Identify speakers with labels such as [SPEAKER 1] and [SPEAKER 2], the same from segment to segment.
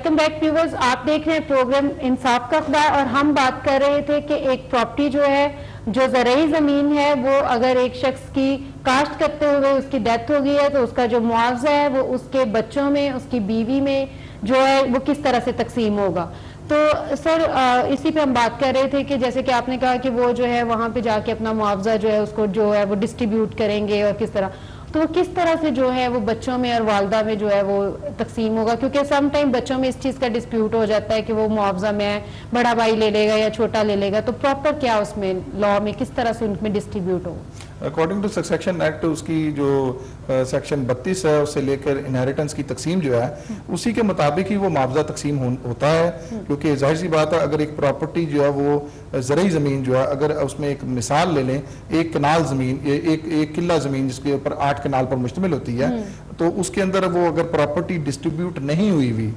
[SPEAKER 1] Welcome back viewers, आप देख रहे हैं प्रोग्राम इंसाफ का अखबार और हम बात कर रहे थे कि एक प्रॉपर्टी जो है, जो ज़रई ज़मीन है, वो अगर एक शख्स की काश्त करते हुए उसकी डेथ हो गई है तो उसका जो मुआवजा है वो उसके बच्चों में, उसकी बीवी में जो है वो किस तरह से तकसीम होगा। तो सर इसी पे हम बात कर रहे थे कि जैसे कि आपने कहा कि वो जो है वहाँ पे जाके अपना मुआवजा जो है उसको जो है वो डिस्ट्रीब्यूट करेंगे और किस तरह, तो वो किस तरह से जो है वो बच्चों में और वालदा में जो है वो तकसीम होगा, क्योंकि सम टाइम बच्चों में इस चीज़ का डिस्प्यूट हो जाता है कि वो मुआवजा में बड़ा भाई ले लेगा या छोटा ले लेगा, तो प्रॉपर क्या उसमें लॉ में किस तरह से उनमें डिस्ट्रीब्यूट हो।
[SPEAKER 2] अकॉर्डिंग टू सक्सेशन एक्ट उसकी जो सेक्शन 32 है उससे लेकर इनहेरिटेंस की तकसीम जो है उसी के मुताबिक ही वो मुआवजा तकसीम होता है, क्योंकि जाहिर सी बात है अगर एक प्रॉपर्टी जो है वो ज़रई ज़मीन जो है, अगर उसमें एक मिसाल ले लें, एक कनाल ज़मीन, एक किला ज़मीन जिसके ऊपर 8 कनाल पर मुश्तमिल होती है, तो उसके अंदर वो अगर प्रॉपर्टी डिस्ट्रीब्यूट नहीं हुई हुई,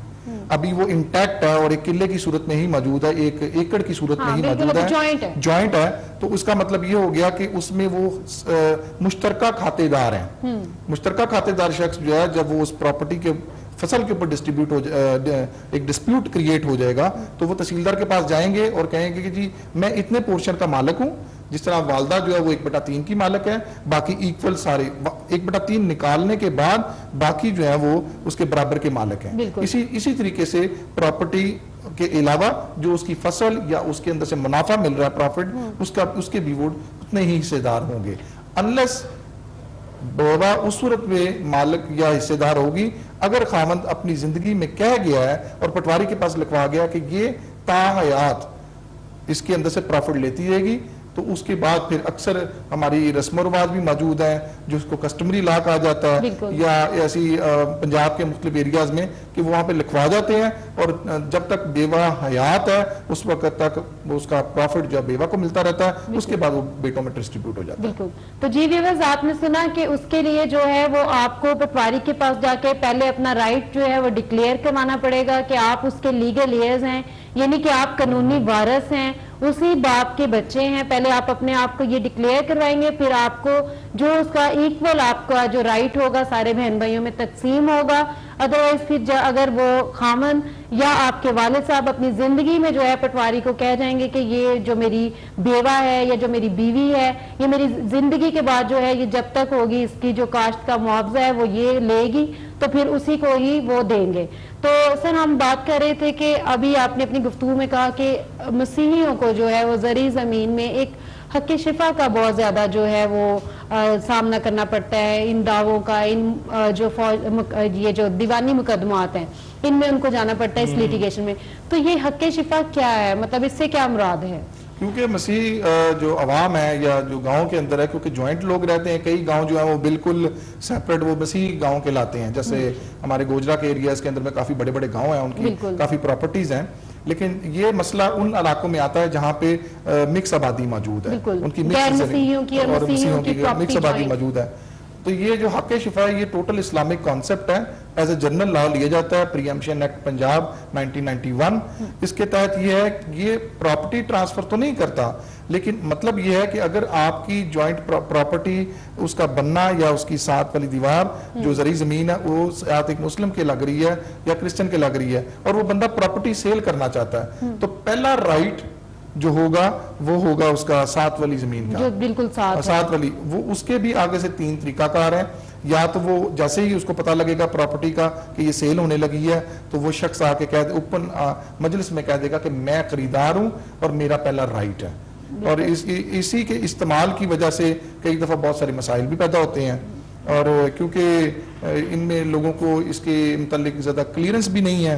[SPEAKER 2] अभी वो इंटैक्ट है और एक किले की सूरत में ही मौजूद है, एक एकड़ की सूरत में ही मौजूद है, जॉइंट है, तो उसका मतलब ये हो गया कि उसमें वो मुश्तरका खातेदार हैं। मुश्तरका खातेदार शख्स जो है जब वो उस प्रॉपर्टी के फसल के ऊपर डिस्ट्रीब्यूट हो एक डिस्प्यूट क्रिएट हो जाएगा तो वो तहसीलदार के पास जाएंगे और कहेंगे कि जी मैं इतने पोर्शन का मालिक हूं, जिस तरह वालदा जो है वो 1/3 की मालिक है, बाकी इक्वल सारे 1/3 निकालने के बाद बाकी जो है वो उसके बराबर के मालिक हैं। इसी तरीके से प्रॉपर्टी के अलावा जो उसकी फसल या उसके अंदर से मुनाफा मिल रहा है प्रॉफिट, उसके भी वो उतने ही हिस्सेदार होंगे, अनलेस बेवा उस सूरत में मालिक या हिस्सेदार होगी अगर खामंद अपनी जिंदगी में कह गया है और पटवारी के पास लिखवा गया कि ये ताहयात इसके अंदर से प्रॉफिट लेती रहेगी, तो उसके बाद फिर अक्सर हमारी रस्म रिवाज भी मौजूद है जो उसको कस्टमरी लॉ कहा जाता है, या ऐसी पंजाब के मुख्तलिफ एरियाज में कि वो वहाँ पे लिखवा जाते हैं और जब तक बेवा हयात है उस वक्त तक उसका प्रॉफिट जो बेवा को मिलता रहता है, उसके बाद वो बेटों में डिस्ट्रीब्यूट हो जाता है। बिल्कुल।
[SPEAKER 1] तो जी व्यूअर्स, आपने सुना कि उसके लिए जो है वो आपको पटवारी के पास जाके पहले अपना राइट जो है वो डिक्लेयर करवाना पड़ेगा कि आप उसके लीगल एयर्स हैं, यानी कि आप कानूनी वारिस हैं, उसी बाप के बच्चे हैं। पहले आप अपने आप को ये डिक्लेयर करवाएंगे, फिर आपको जो उसका इक्वल आपका जो राइट होगा सारे बहन भाइयों में तकसीम होगा। अदरवाइज फिर अगर वो खामन या आपके वालिद साहब अपनी जिंदगी में जो है पटवारी को कह जाएंगे कि ये जो मेरी बेवा है या जो मेरी बीवी है ये मेरी जिंदगी के बाद जो है ये जब तक होगी इसकी जो काश्त का मुआवजा है वो ये लेगी, तो फिर उसी को ही वो देंगे। तो सर हम बात कर रहे थे कि अभी आपने अपनी गुफ्तगू में कहा कि मसीहियों को जो है वो ज़रई ज़मीन में एक हक़ शिफा का बहुत ज़्यादा जो है वो सामना करना पड़ता है, इन दावों का, ये जो दीवानी मुकदमात हैं इनमें उनको जाना पड़ता है इस लिटिगेशन में। तो ये हक़ शिफा क्या है, मतलब इससे क्या मुराद है?
[SPEAKER 2] क्योंकि मसीह जो अवाम है या जो गांव के अंदर है, क्योंकि जॉइंट लोग रहते हैं, कई गांव जो है वो बिल्कुल सेपरेट वो मसीह गांव कहलाते हैं, जैसे हमारे गोजरा के एरियाज के अंदर में काफी बड़े बड़े गांव हैं, उनकी काफी प्रॉपर्टीज हैं, लेकिन ये मसला उन इलाकों में आता है जहाँ पे मिक्स आबादी मौजूद है, उनकी मसीहियों की मिक्स आबादी मौजूद है। तो ये जो हक़ शिफा है ये टोटल इस्लामिक कॉन्सेप्ट है, एज ए जनरल लॉ लिया जाता है, प्रीएम्पशन एक्ट पंजाब 1991। इसके तहत ये है ये प्रॉपर्टी ट्रांसफर तो नहीं करता, लेकिन मतलब ये है कि अगर आपकी जॉइंट प्रॉपर्टी उसका बनना या उसकी साथ वाली दीवार जो ज़रई ज़मीन है वो साथ एक मुस्लिम के लग रही है या क्रिश्चियन के लग रही है और वो बंदा प्रॉपर्टी सेल करना चाहता है, तो पहला राइट जो होगा वो होगा उसका साथ वाली जमीन का, जो बिल्कुल साथ वाली, वो उसके भी आगे से 3 तरीकाकार हैं। या तो वो जैसे ही उसको पता लगेगा प्रॉपर्टी का कि ये सेल होने लगी है तो वो शख्स आके कह दे, ओपन मजलिस में कह देगा कि मैं खरीदार हूं और मेरा पहला राइट है, और इसी के इस्तेमाल की वजह से कई दफा बहुत सारे मसाइल भी पैदा होते हैं, और क्योंकि इनमें लोगों को इसके मुतालिक ज्यादा क्लियरेंस भी नहीं है,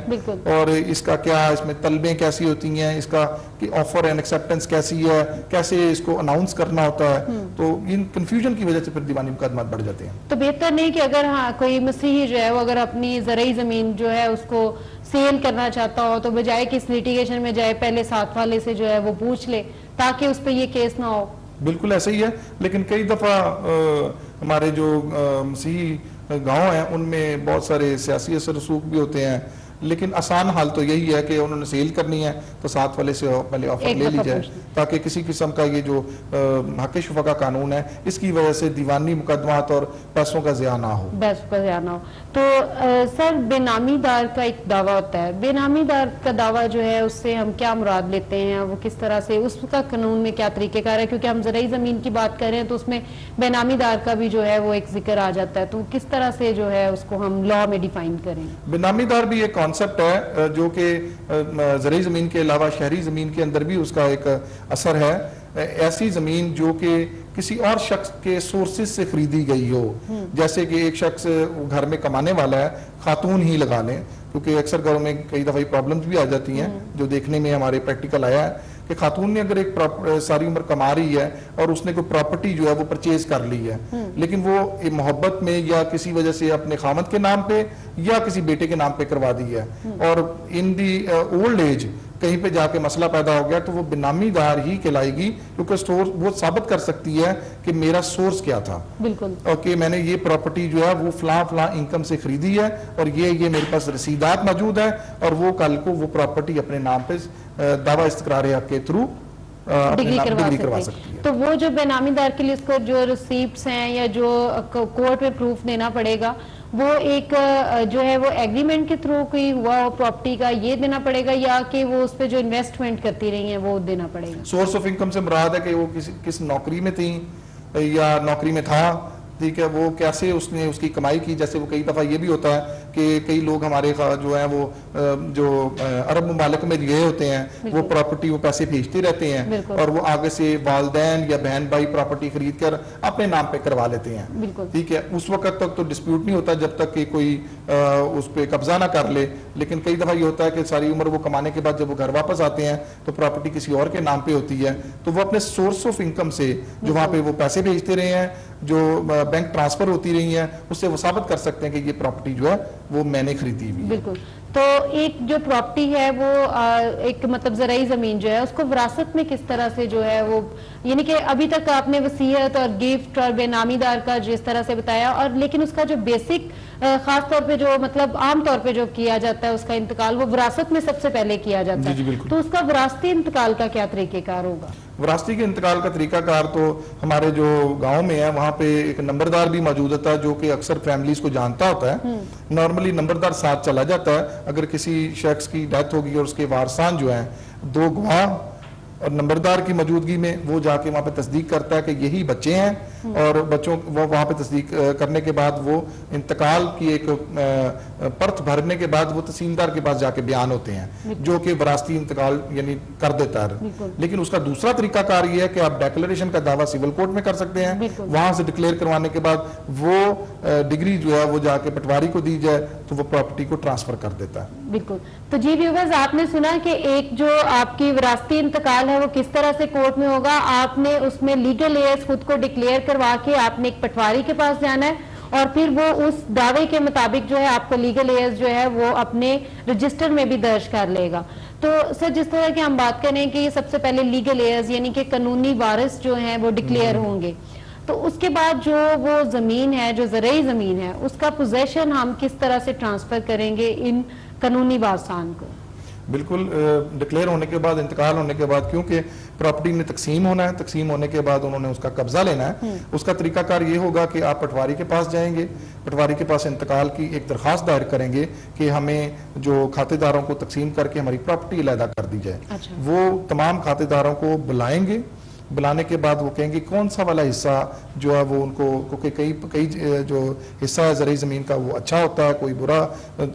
[SPEAKER 2] और इसका क्या इसमें तलबें कैसी होती हैं, इसका कि ऑफर एंड एक्सेप्टेंस कैसी है, कैसे इसको अनाउंस करना होता है, तो इन कंफ्यूजन की वजह से फिर दीवानी मुकदमात बढ़ जाते हैं।
[SPEAKER 1] तो बेहतर नहीं कि अगर कोई मसीही जो है वो अगर अपनी ज़रई जमीन जो है उसको सेल करना चाहता हो तो बजाय कि इस लिटिगेशन में जाए पहले साथ वाले से जो है वो पूछ ले ताकि उस पर ये केस ना हो।
[SPEAKER 2] बिल्कुल ऐसा ही है, लेकिन कई दफा हमारे जो मसीही गांव हैं उनमें बहुत सारे सियासी असर रसूख भी होते हैं, लेकिन आसान हाल तो यही है कि उन्होंने सेल करनी है तो साथ वाले से पहले ऑफर ले ली जाए, ताकि किसी किस्म का ये जो हक शुफा का कानून है इसकी वजह से दीवानी मुकदमात और पैसों का ज़िया ना हो।
[SPEAKER 1] तो सर, बेनामीदार का एक दावा होता है, बेनामीदार का दावा जो है उससे हम क्या मुराद लेते हैं, वो किस तरह से, उसका कानून में क्या तरीकेकार है? क्योंकि हम ज़राई ज़मीन की बात कर रहे हैं तो उसमें बेनामीदार का भी जो है वो एक जिक्र आ जाता है, तो किस तरह से जो है उसको हम लॉ में डिफाइन करें?
[SPEAKER 2] बेनामीदार भी एक कॉन्सेप्ट है जो कि ज़राई ज़मीन के अलावा शहरी ज़मीन के अंदर भी उसका एक असर है। ऐसी ज़मीन जो कि किसी और शख्स के सोर्सेज से खरीदी गई हो, जैसे कि एक शख्स घर में कमाने वाला है, खातून ही लगा लें, क्योंकि अक्सर घरों में कई दफ़ा प्रॉब्लम्स भी आ जाती हैं जो देखने में हमारे प्रैक्टिकल आया है कि खातून ने अगर एक सारी उम्र कमा रही है और उसने कोई प्रॉपर्टी जो है वो परचेज कर ली है, लेकिन वो मोहब्बत में या किसी वजह से अपने खामद के नाम पे या किसी बेटे के नाम पे करवा दी है और इन दी ओल्ड एज कहीं पे जाके मसला पैदा हो गया, तो वो बेनामीदार ही कहलाएगी, क्योंकि सोर्स वो साबित कर सकती है कि मेरा सोर्स क्या था,
[SPEAKER 1] बिल्कुल,
[SPEAKER 2] और कि मैंने ये प्रॉपर्टी जो है वो फला इनकम से खरीदी है और ये मेरे पास रसीदात मौजूद है, और वो कल को वो प्रॉपर्टी अपने नाम पे दावा इस्तकरार हक के थ्रू
[SPEAKER 1] डिग्री करवा सकती है। तो वो जो बेनामीदार के लिए इसको जो रिसीप्ट्स हैं या जो कोर्ट में प्रूफ देना पड़ेगा, वो एक जो है वो एग्रीमेंट के थ्रू कोई हुआ हो प्रॉपर्टी का, ये देना पड़ेगा, या कि वो उस पे जो इन्वेस्टमेंट करती रही है वो देना पड़ेगा?
[SPEAKER 2] सोर्स ऑफ इनकम से मुराद है कि वो किस नौकरी में थी या नौकरी में था, ठीक है, वो कैसे उसने उसकी कमाई की। जैसे वो कई दफ़ा ये भी होता है कि कई लोग हमारे जो है वो जो अरब मुमालिक में गए होते हैं, वो प्रॉपर्टी वो पैसे भेजते रहते हैं और वो आगे से वालदैन या बहन भाई प्रॉपर्टी खरीद कर अपने नाम पे करवा लेते हैं, ठीक है। उस वक्त तक तो डिस्प्यूट नहीं होता जब तक कि कोई उस पर कब्जा ना कर ले, लेकिन कई दफ़ा ये होता है कि सारी उम्र वो कमाने के बाद जब वो घर वापस आते हैं तो प्रॉपर्टी किसी और के नाम पे होती है, तो वो अपने सोर्स ऑफ इनकम से जो वहाँ पे वो पैसे भेजते रहे हैं, जो बैंक ट्रांसफर होती रही है, उससे वो साबित कर सकते हैं कि ये प्रॉपर्टी जो है वो मैंने खरीदी हुई है।
[SPEAKER 1] बिल्कुल। तो एक जो प्रॉपर्टी है वो एक मतलब ज़राई ज़मीन जो है उसको विरासत में किस तरह से जो है वो, यानी कि अभी तक आपने वसीयत और गिफ्ट और बेनामीदार का जिस तरह से बताया, और लेकिन उसका जो बेसिक खास तौर पे जो मतलब आम तौर पे जो किया जाता है उसका इंतकाल वो विरासत में सबसे पहले किया जाता है, तो उसका विरासती इंतकाल का क्या तरीकेकार होगा?
[SPEAKER 2] विरासती के इंतकाल का तरीकाकार तो हमारे जो गांव में है वहाँ पे एक नंबरदार भी मौजूद होता है जो कि अक्सर फैमिलीज को जानता होता है। नॉर्मली नंबरदार साथ चला जाता है। अगर किसी शख्स की डेथ होगी और उसके वारसान जो है, दो गवाह और नंबरदार की मौजूदगी में वो जाके वहाँ पे तस्दीक करता है कि यही बच्चे हैं, और बच्चों वो वहाँ पे तस्दीक करने के बाद वो इंतकाल की एक परत भरने के बाद वो तहसीलदार के पास जाके बयान होते हैं जो कि विरासती इंतकाल यानी कर देता है। लेकिन उसका दूसरा तरीकाकार ये है कि आप डिक्लेरेशन का दावा सिविल कोर्ट में कर सकते हैं, वहां से डिक्लेयर करवाने के बाद वो डिग्री जो है वो जाके पटवारी को दी जाए तो वो प्रॉपर्टी को ट्रांसफर कर देता है।
[SPEAKER 1] बिल्कुल। तो जी व्यूअर्स, आपने सुना कि एक जो आपकी विरासती इंतकाल है वो किस तरह से कोर्ट में होगा। आपने उसमें लीगल एयर्स खुद को डिक्लेयर करवा के आपने एक पटवारी के पास जाना है और फिर वो उस दावे के मुताबिक जो है आपको लीगल एयर्स जो है वो अपने रजिस्टर में भी दर्ज कर लेगा। तो सर, जिस तरह की हम बात करें कि सबसे पहले लीगल एयर्स यानी कि कानूनी वारिस जो हैं वो डिक्लेयर होंगे, तो उसके बाद जो वो जमीन है, जो ज़राई जमीन है, उसका पोजेशन हम किस तरह से ट्रांसफर करेंगे इन कानूनी वारसान को?
[SPEAKER 2] बिल्कुल, डिक्लेयर होने के बाद, इंतकाल होने के बाद, क्योंकि प्रॉपर्टी में तकसीम होना है, तकसीम होने के बाद उन्होंने उसका कब्जा लेना है। उसका तरीकाकार ये होगा कि आप पटवारी के पास जाएंगे, पटवारी के पास इंतकाल की एक दरख्वास्त दायर करेंगे कि हमें जो खातेदारों को तकसीम करके हमारी प्रॉपर्टी अलहदा कर दी जाए।
[SPEAKER 1] अच्छा।
[SPEAKER 2] वो तमाम खातेदारों को बुलाएंगे, बुलाने के बाद वो कहेंगे कौन सा वाला हिस्सा जो है वो उनको, क्योंकि कई जो हिस्सा है ज़राई ज़मीन का वो अच्छा होता है, कोई बुरा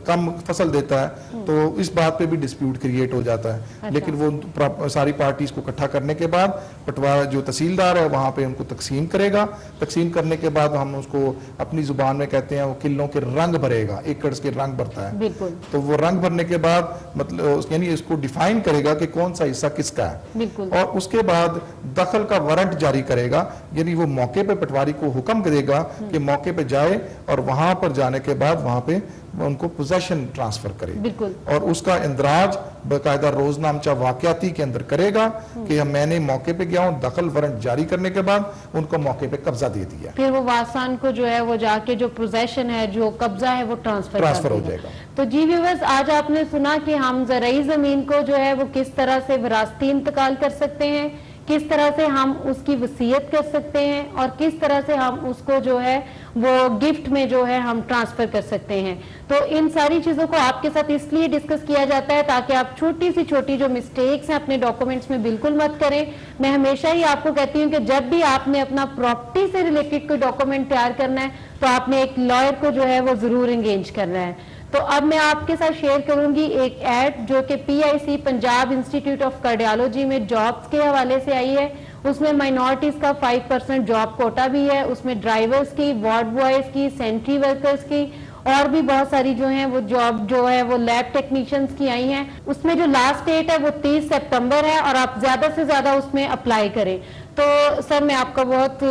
[SPEAKER 2] कम फसल देता है, तो इस बात पे भी डिस्प्यूट क्रिएट हो जाता है।
[SPEAKER 1] अच्छा।
[SPEAKER 2] लेकिन वो सारी पार्टीज को इकट्ठा करने के बाद पटवारी जो तहसीलदार है वहाँ पे उनको तकसीम करेगा। तकसीम करने के बाद हम उसको अपनी ज़ुबान में कहते हैं वो किलों के रंग भरेगा, एकड़्स के रंग भरता है।
[SPEAKER 1] बिल्कुल।
[SPEAKER 2] तो वो रंग भरने के बाद मतलब यानी इसको डिफाइन करेगा कि कौन सा हिस्सा किसका है।
[SPEAKER 1] बिल्कुल।
[SPEAKER 2] और उसके बाद दखल का वारंट जारी करेगा, यानी वो मौके पे पटवारी को हुक्म करेगा कि मौके पे जाए, और वहां पर जाने के बाद वहां पे उनको पोजेशन ट्रांसफर करे
[SPEAKER 1] बिल्कुल।
[SPEAKER 2] और उसका इंदराज बाकायदा रोजनामचा वाकयाती के अंदर करेगा कि मैंने मौके पे गया हूँ, दखल वारंट जारी करने के बाद उनको मौके पे कब्जा दे दिया,
[SPEAKER 1] फिर वो वासान को जो है वो जाके जो पोजेशन है, जो कब्जा है, वो ट्रांसफर
[SPEAKER 2] हो जाएगा।
[SPEAKER 1] तो जी व्यूअर्स, आज आपने सुना कि हम ज़रई जमीन को जो है वो किस तरह से विरासती इंतकाल कर सकते हैं, किस तरह से हम उसकी वसीयत कर सकते हैं और किस तरह से हम उसको जो है वो गिफ्ट में जो है हम ट्रांसफर कर सकते हैं। तो इन सारी चीजों को आपके साथ इसलिए डिस्कस किया जाता है ताकि आप छोटी सी छोटी जो मिस्टेक्स हैं अपने डॉक्यूमेंट्स में बिल्कुल मत करें। मैं हमेशा ही आपको कहती हूँ कि जब भी आपने अपना प्रॉपर्टी से रिलेटेड कोई डॉक्यूमेंट तैयार करना है तो आपने एक लॉयर को जो है वो जरूर एंगेज करना है। तो अब मैं आपके साथ शेयर करूंगी एक ऐड जो कि PIC Punjab institute of cardiology में जॉब्स के हवाले से आई है। उसमें माइनॉरिटीज का 5% जॉब कोटा भी है, उसमें ड्राइवर्स की, वार्ड बॉयज की, सेंट्री वर्कर्स की और भी बहुत सारी जो हैं वो जॉब जो है वो लैब टेक्नीशियंस की आई हैं। उसमें जो लास्ट डेट है वो 30 सितंबर है और आप ज्यादा से ज्यादा उसमें अप्लाई करें। तो सर मैं आपका बहुत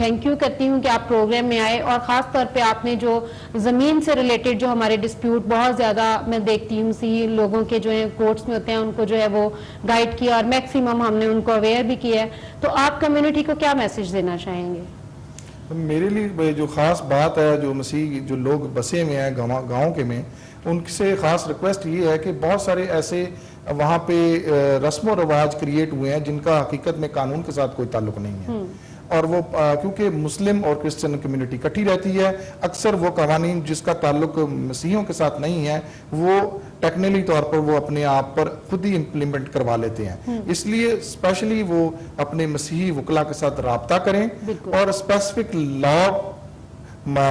[SPEAKER 1] थैंक यू करती हूँ कि आप प्रोग्राम में आए और ख़ास तौर पे आपने जो ज़मीन से रिलेटेड जो हमारे डिस्प्यूट बहुत ज़्यादा मैं देखती हूँ सी लोगों के जो है कोर्ट्स में होते हैं उनको जो है वो गाइड किया और मैक्सिमम हमने उनको अवेयर भी किया है। तो आप कम्युनिटी को क्या मैसेज देना चाहेंगे?
[SPEAKER 2] मेरे लिए जो ख़ास बात है, जो मसीह जो लोग बसे में हैं गाँव के में, उनसे ख़ास रिक्वेस्ट ये है कि बहुत सारे ऐसे वहाँ पे रस्म रिवाज क्रिएट हुए हैं जिनका हकीकत में कानून के साथ कोई ताल्लुक नहीं है और वो क्योंकि मुस्लिम और क्रिश्चियन कम्युनिटी इकट्ठी रहती है, अक्सर वो कवानीन जिसका ताल्लुक मसीहियों के साथ नहीं है वो टेक्निकली तौर पर वो अपने आप पर खुद ही इम्प्लीमेंट करवा लेते हैं। इसलिए स्पेशली वो अपने मसीही वकला के साथ राब्ता करें और स्पेसिफिक लॉ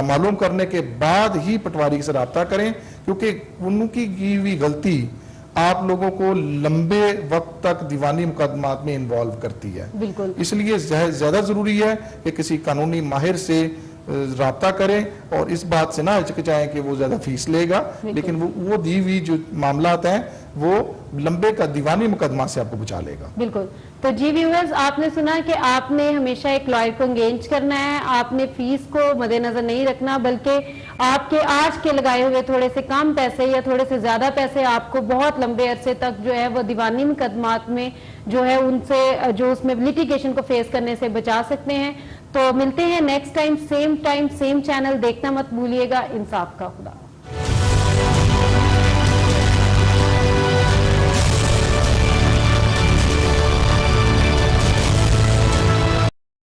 [SPEAKER 2] मालूम करने के बाद ही पटवारी से राब्ता करें, क्योंकि उनकी की हुई गलती आप लोगों को लंबे वक्त तक दीवानी मुकदमात में इन्वॉल्व करती है।
[SPEAKER 1] बिल्कुल।
[SPEAKER 2] इसलिए ज्यादा जरूरी है कि किसी कानूनी माहिर से राब्ता करें और इस बात से ना हिचकिचाएं कि वो ज्यादा फीस लेगा, लेकिन वो दी हुई जो मामलात हैं वो लंबे का दीवानी मुकदमा से आपको बचा लेगा।
[SPEAKER 1] बिल्कुल। तो जी व्यूअर्स, आपने सुना कि आपने हमेशा एक लॉयर को एंगेज करना है, आपने फीस को मद्देनजर नहीं रखना, बल्कि आपके आज के लगाए हुए थोड़े से कम पैसे या थोड़े से ज्यादा पैसे आपको बहुत लंबे अरसे तक जो है वो दीवानी मुकदमात में जो है उनसे जो उसमें लिटिगेशन को फेस करने से बचा सकते हैं। तो मिलते हैं नेक्स्ट टाइम सेम चैनल, देखना मत भूलिएगा। इंसाफ का खुदा।